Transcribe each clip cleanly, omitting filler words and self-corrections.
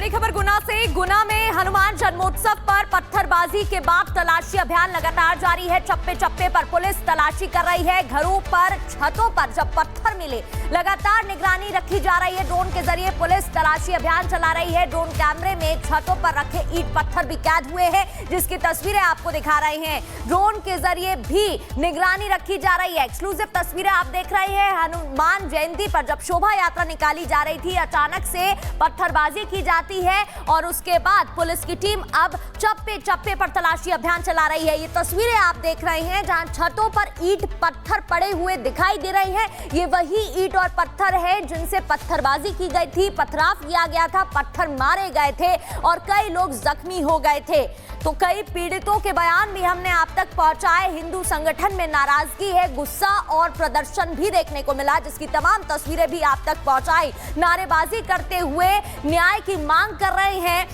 बड़ी खबर गुना से। गुना में हनुमान जन्मोत्सव पर पत्थरबाजी के बाद तलाशी अभियान लगातार जारी है। चप्पे चप्पे पर पुलिस तलाशी कर रही है। घरों पर, छतों पर जब पत्थर मिले, लगातार निगरानी रखी जा रही है। ड्रोन के जरिए पुलिस तलाशी अभियान चला रही है। ड्रोन कैमरे में छतों पर रखे ईंट पत्थर भी कैद हुए हैं, जिसकी तस्वीरें आपको दिखा रहे हैं। ड्रोन के जरिए भी निगरानी रखी जा रही है। एक्सक्लूसिव तस्वीरें आप देख रहे हैं। हनुमान जयंती पर जब शोभा यात्रा निकाली जा रही थी, अचानक से पत्थरबाजी की जाती है और उसके बाद पुलिस की टीम अब चप्पे चप्पे पर तलाशी अभियान चला रही है। ये तस्वीरें आप देख रहे हैं जहां छतों पर ईंट पत्थर पड़े हुए दिखाई दे रहे हैं। ये वही ईंट और पत्थर है जिनसे पत्थरबाजी की गई थी, पथराव किया गया था, पत्थर मारे गए थे और कई लोग जख्मी हो गए थे। तो कई पीड़ितों के बयान भी हमने आप तक पहुंचाए। हिंदू संगठन में नाराजगी है, गुस्सा और प्रदर्शन भी देखने को मिला, जिसकी तमाम तस्वीरें भी आप तक पहुंचाई। नारेबाजी करते हुए न्याय की मांग कर रहे हैं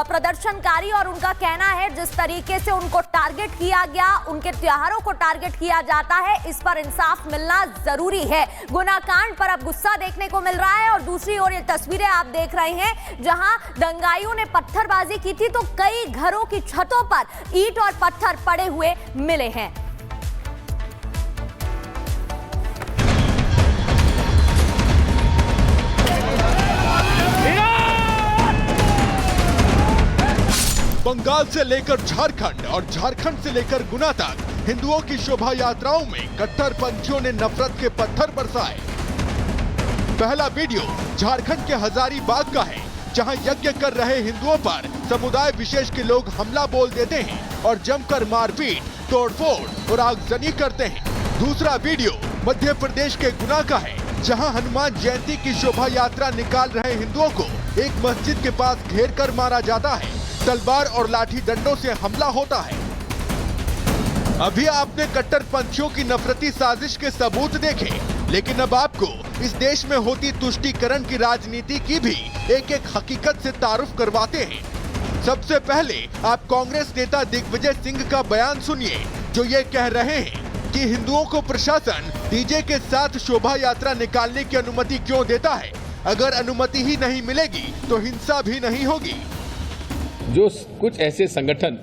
प्रदर्शनकारी और उनका कहना है जिस तरीके से उनको टारगेट किया गया, उनके त्योहारों को टारगेट किया जाता है, इस पर इंसाफ मिलना जरूरी है। गुना कांड पर अब गुस्सा देखने को मिल रहा है और दूसरी ओर ये तस्वीरें आप देख रहे हैं जहां दंगाइयों ने पत्थरबाजी की थी तो कई घरों की छतों पर ईंट और पत्थर पड़े हुए मिले हैं। बंगाल से लेकर झारखंड और झारखंड से लेकर गुना तक हिंदुओं की शोभा यात्राओं में कट्टरपंथियों ने नफरत के पत्थर बरसाए। पहला वीडियो झारखंड के हजारीबाग का है, जहां यज्ञ कर रहे हिंदुओं पर समुदाय विशेष के लोग हमला बोल देते हैं और जमकर मारपीट, तोड़फोड़ और आगजनी करते हैं। दूसरा वीडियो मध्य प्रदेश के गुना का है, जहां हनुमान जयंती की शोभा यात्रा निकाल रहे हिंदुओं को एक मस्जिद के पास घेर कर मारा जाता है। तलवार और लाठी डंडों से हमला होता है। अभी आपने कट्टरपंथियों की नफरती साजिश के सबूत देखे, लेकिन अब आपको इस देश में होती तुष्टीकरण की राजनीति की भी एक एक हकीकत से तारुफ करवाते हैं। सबसे पहले आप कांग्रेस नेता दिग्विजय सिंह का बयान सुनिए, जो ये कह रहे हैं कि हिंदुओं को प्रशासन डीजे के साथ शोभा यात्रा निकालने की अनुमति क्यों देता है। अगर अनुमति ही नहीं मिलेगी तो हिंसा भी नहीं होगी। जो कुछ ऐसे संगठन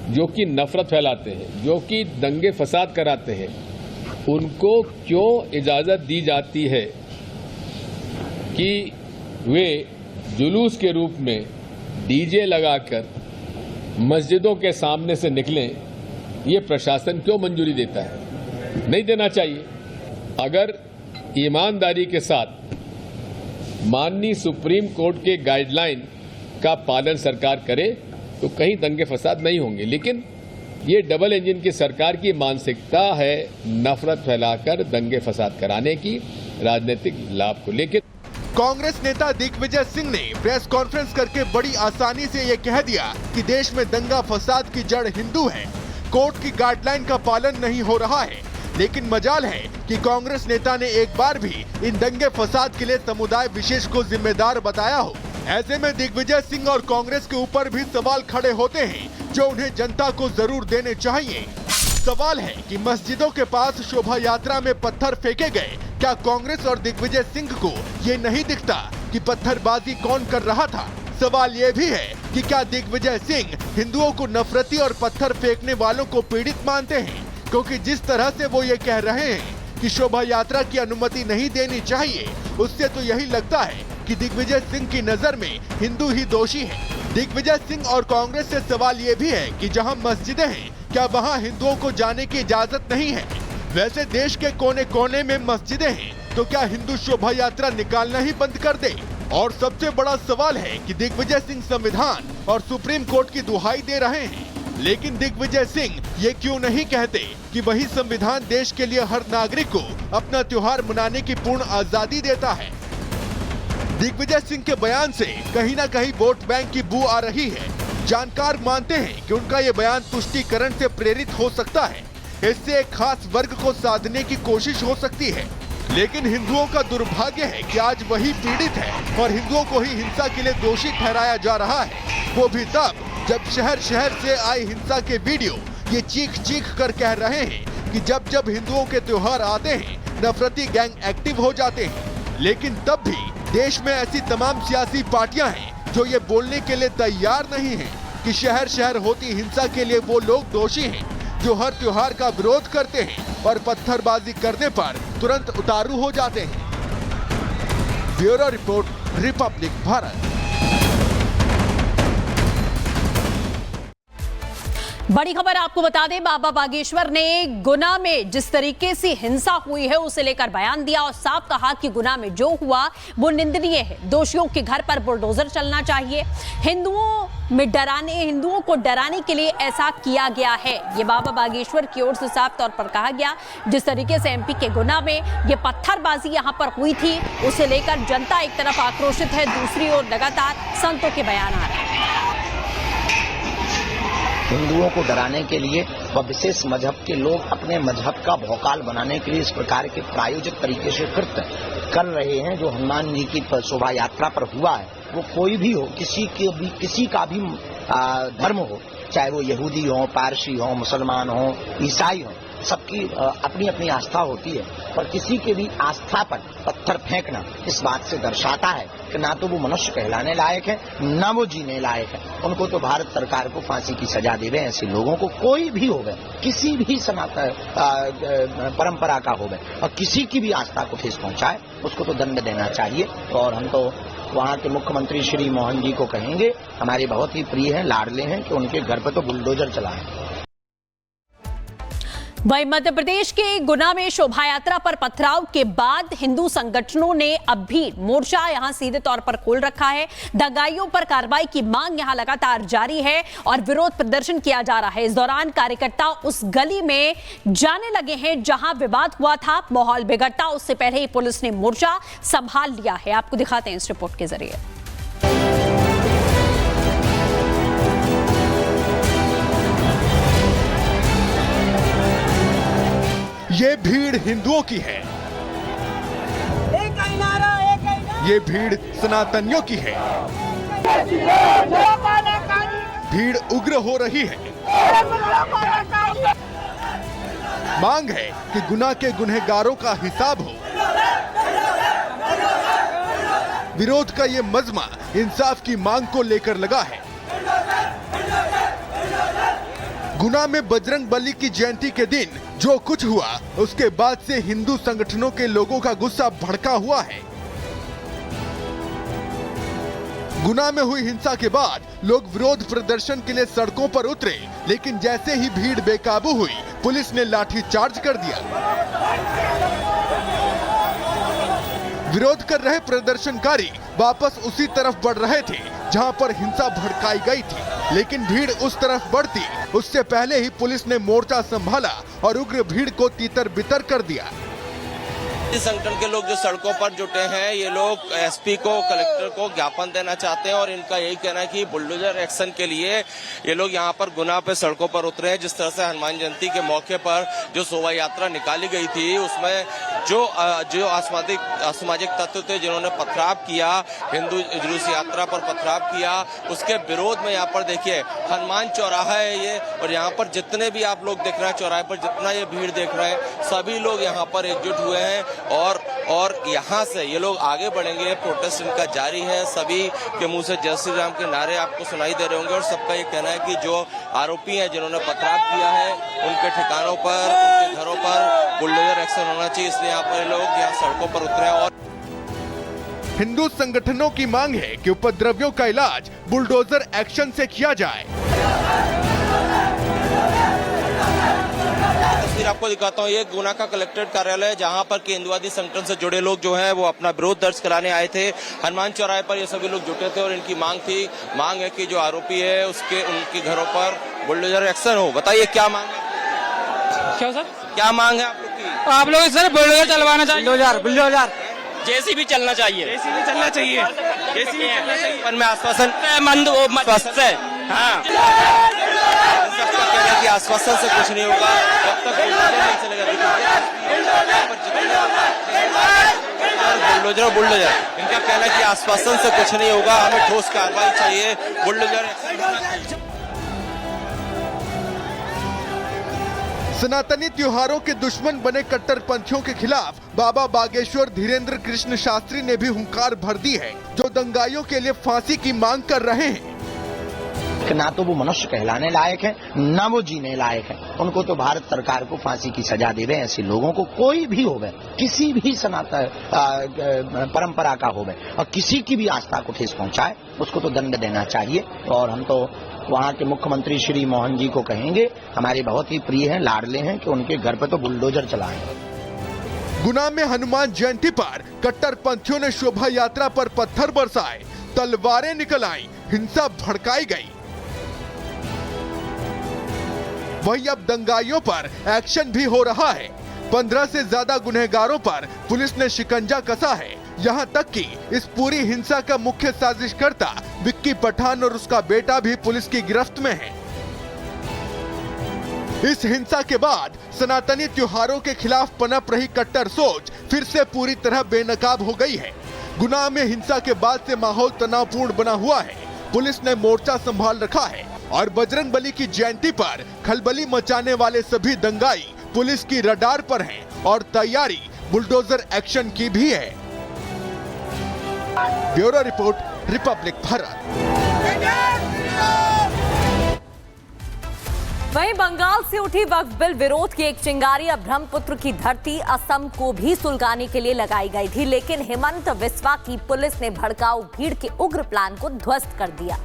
जो कि नफरत फैलाते हैं, जो कि दंगे फसाद कराते हैं, उनको क्यों इजाजत दी जाती है कि वे जुलूस के रूप में डीजे लगाकर मस्जिदों के सामने से निकलें? ये प्रशासन क्यों मंजूरी देता है? नहीं देना चाहिए। अगर ईमानदारी के साथ माननीय सुप्रीम कोर्ट के गाइडलाइन का पालन सरकार करे तो कहीं दंगे फसाद नहीं होंगे। लेकिन ये डबल इंजन की सरकार की मानसिकता है नफरत फैलाकर दंगे फसाद कराने की, राजनीतिक लाभ को लेकर। कांग्रेस नेता दिग्विजय सिंह ने प्रेस कॉन्फ्रेंस करके बड़ी आसानी से ये कह दिया कि देश में दंगा फसाद की जड़ हिंदू है। कोर्ट की गाइडलाइन का पालन नहीं हो रहा है। लेकिन मजाल है कि कांग्रेस नेता ने एक बार भी इन दंगे फसाद के लिए समुदाय विशेष को जिम्मेदार बताया हो। ऐसे में दिग्विजय सिंह और कांग्रेस के ऊपर भी सवाल खड़े होते हैं, जो उन्हें जनता को जरूर देने चाहिए। सवाल है कि मस्जिदों के पास शोभा यात्रा में पत्थर फेंके गए, क्या कांग्रेस और दिग्विजय सिंह को ये नहीं दिखता कि पत्थरबाजी कौन कर रहा था? सवाल ये भी है कि क्या दिग्विजय सिंह हिंदुओं को नफरती और पत्थर फेंकने वालों को पीड़ित मानते हैं? क्योंकि जिस तरह से वो ये कह रहे हैं कि शोभा यात्रा की अनुमति नहीं देनी चाहिए, उससे तो यही लगता है कि दिग्विजय सिंह की नजर में हिंदू ही दोषी है। दिग्विजय सिंह और कांग्रेस से सवाल ये भी है कि जहां मस्जिदें हैं, क्या वहां हिंदुओं को जाने की इजाजत नहीं है? वैसे देश के कोने कोने में मस्जिदें हैं, तो क्या हिंदू शोभा यात्रा निकालना ही बंद कर दे? और सबसे बड़ा सवाल है कि दिग्विजय सिंह संविधान और सुप्रीम कोर्ट की दुहाई दे रहे हैं, लेकिन दिग्विजय सिंह ये क्यों नहीं कहते कि वही संविधान देश के लिए हर नागरिक को अपना त्योहार मनाने की पूर्ण आजादी देता है। दिग्विजय सिंह के बयान से कहीं न कहीं वोट बैंक की बू आ रही है। जानकार मानते हैं कि उनका ये बयान तुष्टीकरण से प्रेरित हो सकता है। इससे एक खास वर्ग को साधने की कोशिश हो सकती है। लेकिन हिंदुओं का दुर्भाग्य है कि आज वही पीड़ित है और हिंदुओं को ही हिंसा के लिए दोषी ठहराया जा रहा है। वो भी तब जब शहर शहर से आई हिंसा के वीडियो ये चीख चीख कर कह रहे हैं कि जब जब हिंदुओं के त्योहार आते हैं नफरती गैंग एक्टिव हो जाते हैं। लेकिन तब भी देश में ऐसी तमाम सियासी पार्टियां हैं जो ये बोलने के लिए तैयार नहीं है कि शहर शहर होती हिंसा के लिए वो लोग दोषी हैं जो हर त्योहार का विरोध करते हैं और पत्थरबाजी करने पर तुरंत उतारू हो जाते हैं। Bureau report, Republic Bharat. बड़ी खबर आपको बता दें, बाबा बागेश्वर ने गुना में जिस तरीके से हिंसा हुई है उसे लेकर बयान दिया और साफ कहा कि गुना में जो हुआ वो निंदनीय है। दोषियों के घर पर बुलडोजर चलना चाहिए। हिंदुओं को डराने के लिए ऐसा किया गया है, ये बाबा बागेश्वर की ओर से साफ तौर पर कहा गया। जिस तरीके से एमपी के गुना में ये पत्थरबाजी यहां पर हुई थी उसे लेकर जनता एक तरफ आक्रोशित है, दूसरी ओर लगातार संतों के बयान आ रहे हैं। हिंदुओं को डराने के लिए व विशेष मजहब के लोग अपने मजहब का भौकाल बनाने के लिए इस प्रकार के प्रायोजित तरीके से कृत्य कर रहे हैं। जो हनुमान जी की शोभा यात्रा पर हुआ है वो कोई भी हो, किसी का भी धर्म हो, चाहे वो यहूदी हो, पारसी हो, मुसलमान हो, ईसाई हो, सबकी अपनी अपनी आस्था होती है। पर किसी के भी आस्था पर पत्थर फेंकना इस बात से दर्शाता है कि ना तो वो मनुष्य कहलाने लायक है, ना वो जीने लायक है। उनको तो भारत सरकार को फांसी की सजा देवे। ऐसे लोगों को कोई भी होवे, किसी भी सनातन परंपरा का होवे और किसी की भी आस्था को ठेस पहुंचाए उसको तो दंड देना चाहिए। और हम तो वहाँ के मुख्यमंत्री श्री मोहन जी को कहेंगे, हमारे बहुत ही प्रिय हैं, लाडले हैं, कि उनके घर पर तो बुलडोजर चलाएं। वहीं मध्य प्रदेश के गुना में शोभा यात्रा पर पथराव के बाद हिंदू संगठनों ने अब भी मोर्चा यहां सीधे तौर पर खोल रखा है। दंगाइयों पर कार्रवाई की मांग यहां लगातार जारी है और विरोध प्रदर्शन किया जा रहा है। इस दौरान कार्यकर्ता उस गली में जाने लगे हैं जहां विवाद हुआ था। माहौल बिगड़ता उससे पहले ही पुलिस ने मोर्चा संभाल लिया है। आपको दिखाते हैं इस रिपोर्ट के जरिए। ये भीड़ हिंदुओं की है, ये भीड़ सनातनियों की है। भीड़ उग्र हो रही है। मांग है कि गुना के गुनहगारों का हिसाब हो। विरोध का ये मजमा इंसाफ की मांग को लेकर लगा है। गुना में बजरंग बली की जयंती के दिन जो कुछ हुआ उसके बाद से हिंदू संगठनों के लोगों का गुस्सा भड़का हुआ है। गुना में हुई हिंसा के बाद लोग विरोध प्रदर्शन के लिए सड़कों पर उतरे, लेकिन जैसे ही भीड़ बेकाबू हुई पुलिस ने लाठीचार्ज कर दिया। विरोध कर रहे प्रदर्शनकारी वापस उसी तरफ बढ़ रहे थे जहां पर हिंसा भड़काई गई थी, लेकिन भीड़ उस तरफ बढ़ती उससे पहले ही पुलिस ने मोर्चा संभाला और उग्र भीड़ को तीतर बितर कर दिया। इस संगठन के लोग जो सड़कों पर जुटे हैं, ये लोग एसपी को, कलेक्टर को ज्ञापन देना चाहते हैं और इनका यही कहना है कि बुलडोजर एक्शन के लिए ये लोग यहाँ पर गुना पे सड़कों पर उतरे हैं। जिस तरह से हनुमान जयंती के मौके पर जो शोभा यात्रा निकाली गई थी उसमें जो असामाजिक तत्व थे जिन्होंने पथराव किया, हिंदू जुलूस यात्रा पर पथराव किया, उसके विरोध में यहाँ पर देखिए हनुमान चौराहा है ये, और यहाँ पर जितने भी आप लोग देख रहे हैं चौराहे पर जितना ये भीड़ देख रहे हैं, सभी लोग यहाँ पर एकजुट हुए हैं और यहाँ से ये लोग आगे बढ़ेंगे। प्रोटेस्ट इनका जारी है। सभी के मुंह से जय श्री राम के नारे आपको सुनाई दे रहे होंगे और सबका ये कहना है कि जो आरोपी हैं जिन्होंने पथराव किया है उनके ठिकानों पर, उनके घरों पर बुलडोजर एक्शन होना चाहिए। इसलिए यहाँ पर लोग यहाँ सड़कों पर उतरे और हिंदू संगठनों की मांग है कि उपद्रवियों का इलाज बुलडोजर एक्शन से किया जाए। आपको दिखाता हूँ, ये गुना का कलेक्ट्रेट कार्यालय है जहाँ पर के हिंदुवादी संगठन से जुड़े लोग जो हैं वो अपना विरोध दर्ज कराने आए थे। हनुमान चौराहे पर ये सभी लोग जुटे थे और इनकी मांग है कि जो आरोपी है उनके घरों पर बुलडोजर एक्शन हो। बताइए क्या मांग है? क्या सर, क्या मांग है आप लोग की? आप लोग सर बुलडोजर चलवाना चाहिए। बुलडोजर जेसीबी चलना चाहिए। जेसीबी चलना चाहिए। मन में आश्वासन है। हाँ, कि आश्वासन से कुछ नहीं होगा जब तक नहीं चलेगा। बुलडोजर इनका कहना है कि आश्वासन से कुछ नहीं होगा, हमें ठोस कार्रवाई चाहिए। बुलडोजर सनातनी त्योहारों के दुश्मन बने कट्टरपंथियों के खिलाफ बाबा बागेश्वर धीरेन्द्र कृष्ण शास्त्री ने भी हुंकार भर दी है, जो दंगाइयों के लिए फांसी की मांग कर रहे हैं। ना तो वो मनुष्य कहलाने लायक है, ना वो जीने लायक है। उनको तो भारत सरकार को फांसी की सजा देवे। ऐसे लोगों को कोई भी होवे, किसी भी सनातन परंपरा का होवे और किसी की भी आस्था को ठेस पहुंचाए, उसको तो दंड देना चाहिए। और हम तो वहाँ के मुख्यमंत्री श्री मोहन जी को कहेंगे, हमारे बहुत ही प्रिय हैं, लाडले हैं, कि उनके घर पे तो बुलडोजर चलाएं। गुना में हनुमान जयंती पर कट्टरपंथियों ने शोभा यात्रा पर पत्थर बरसाए, तलवारें निकल आई, हिंसा भड़काई गई। वहीं अब दंगाइयों पर एक्शन भी हो रहा है। 15 से ज्यादा गुनहगारों पर पुलिस ने शिकंजा कसा है। यहां तक कि इस पूरी हिंसा का मुख्य साजिशकर्ता विक्की पठान और उसका बेटा भी पुलिस की गिरफ्त में है। इस हिंसा के बाद सनातनी त्योहारों के खिलाफ पनप रही कट्टर सोच फिर से पूरी तरह बेनकाब हो गई है। गुना में हिंसा के बाद से माहौल तनावपूर्ण बना हुआ है। पुलिस ने मोर्चा संभाल रखा है और बजरंगबली की जयंती पर खलबली मचाने वाले सभी दंगाई पुलिस की रडार पर हैं और तैयारी बुलडोजर एक्शन की भी है। Bureau report, Republic Bharat. वहीं बंगाल से उठी वक्फ बिल विरोध की एक चिंगारी अब ब्रह्मपुत्र की धरती असम को भी सुलगाने के लिए लगाई गई थी, लेकिन हेमंत बिस्वा की पुलिस ने भड़काऊ भीड़ के उग्र प्लान को ध्वस्त कर दिया।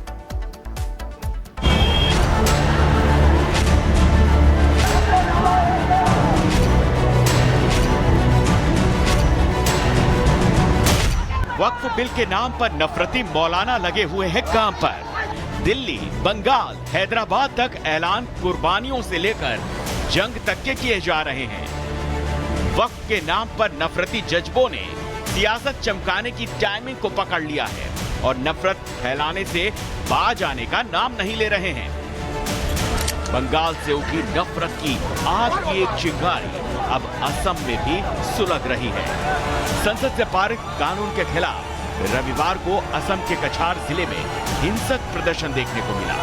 वक्फ बिल के नाम पर नफरती मौलाना लगे हुए हैं काम पर। दिल्ली, बंगाल, हैदराबाद तक ऐलान कुर्बानियों से लेकर जंग तक के किए जा रहे हैं। वक्फ के नाम पर नफरती जज्बों ने सियासत चमकाने की टाइमिंग को पकड़ लिया है और नफरत फैलाने से बाज आने का नाम नहीं ले रहे हैं। बंगाल से उठी नफरत की आग की एक चिंगारी अब असम में भी सुलग रही है। संसद से पारित कानून के खिलाफ रविवार को असम के कछार जिले में हिंसक प्रदर्शन देखने को मिला।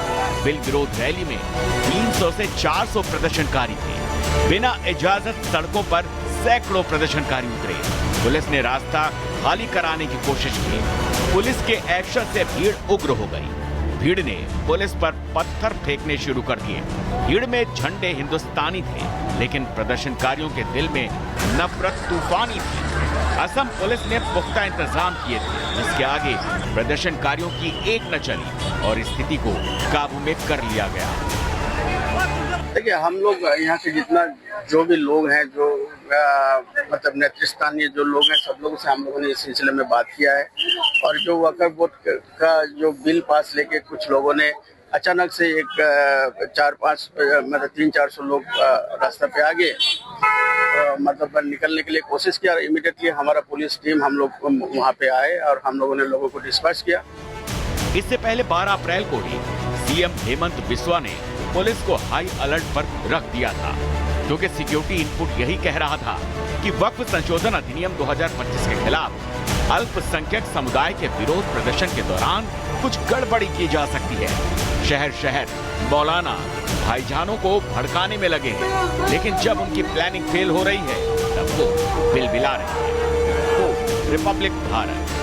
बिल विरोध रैली में 300 से 400 प्रदर्शनकारी थे। बिना इजाजत सड़कों पर सैकड़ों प्रदर्शनकारी उतरे। पुलिस ने रास्ता खाली कराने की कोशिश की। पुलिस के एक्शन से भीड़ उग्र हो गई। भीड़ ने पुलिस पर पत्थर फेंकने शुरू कर दिए। भीड़ में झंडे हिंदुस्तानी थे, लेकिन प्रदर्शनकारियों के दिल में नफरत तूफानी थी। असम पुलिस ने पुख्ता इंतजाम किए थे, जिसके आगे प्रदर्शनकारियों की एक न चली और स्थिति को काबू में कर लिया गया। देखिए, हम लोग यहाँ के जितना जो भी लोग हैं, जो मतलब नेतृस्थानीय जो लोग हैं, सब लोगों से हम लोगों ने इस सिलसिले में बात किया है। और जो वक्फ बोर्ड का जो बिल पास लेके कुछ लोगों ने अचानक से एक 4-5 मतलब 300-400 लोग रास्ते पे आ गए, मतलब निकलने के लिए कोशिश किया। इमीडिएटली हमारा पुलिस टीम हम लोग वहाँ पे आए और हम लोगों ने लोगों को डिस्पर्स किया। इससे पहले 12 अप्रैल को ही सीएम हेमंत बिस्वा ने पुलिस को हाई अलर्ट पर रख दिया था, क्योंकि सिक्योरिटी इनपुट यही कह रहा था कि वक्फ संशोधन अधिनियम 2025 के खिलाफ अल्पसंख्यक समुदाय के विरोध प्रदर्शन के दौरान कुछ गड़बड़ी की जा सकती है। शहर शहर मौलाना भाईजानों को भड़काने में लगे हैं, लेकिन जब उनकी प्लानिंग फेल हो रही है तब वो बिलबिला रहे हैं। तो रिपब्लिक भारत।